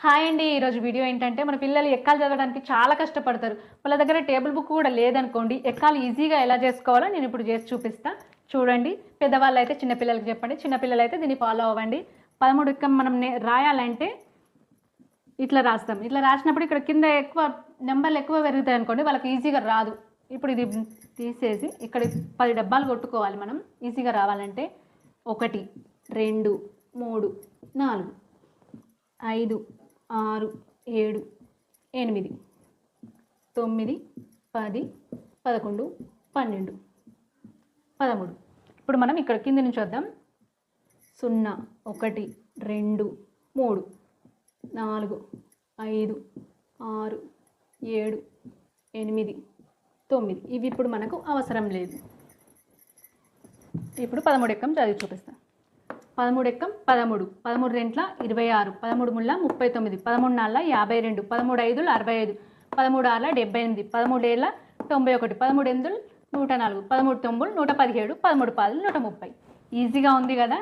Hi అండి. ఈరోజు video ఏంటంటే మన పిల్లలు ఎక్కాలు చదవడానికి చాలా కష్టపడతారు. వాళ్ళ దగ్గర టేబుల్ బుక్ కూడా లేదనుకోండి, ఎక్కాలు ఈజీగా ఎలా చేసుకోవాలో నేను ఇప్పుడు చేసి చూపిస్తా. చూడండి. పెద్దవాళ్ళైతే చిన్న పిల్లలకి చెప్పండి. చిన్న పిల్లలైతే దీన్ని ఫాలో అవ్వండి. 13 ఎక్కం మనం రాయాలంటే ఇట్లా రాస్తాం. ఇట్లా రాసినప్పుడు ఇక్కడ కింద ఎక్కువ నెంబర్లు ఎక్కువ పెరుగుతాయి అనుకోండి, వాళ్ళకి ఈజీగా రాదు. ఇప్పుడు ఇది తీసేసి ఇక్కడ 10 డబ్బాలు కొట్టుకోవాలి మనం ఈజీగా రావాలంటే. 1 2 3 4 5 6 7 8 9 10 11 12 13. ఇప్పుడు మనం ఇక్కడ కింది నుంచి వద్దాం. 0 1 2 3 4 5 6 7 8 9 ఇవి ఇప్పుడు మనకు అవసరం లేదు. ఇప్పుడు 13 ఎక్కం చదివి చూపిస్తాను. 13 ఎక్కం 13, 13 రెంట్ల 26, 13 ముళ్ళ 39, 13 నాళ్ళ 52, 13 ఐదులు 65, 13 ఆర్ల 78, 13 ఏళ్ళ 91, 13 ఎనిమిదిలు 104, 13 తొమ్మిది 117, 13 పాదులు 130. ఈజీగా ఉంది కదా.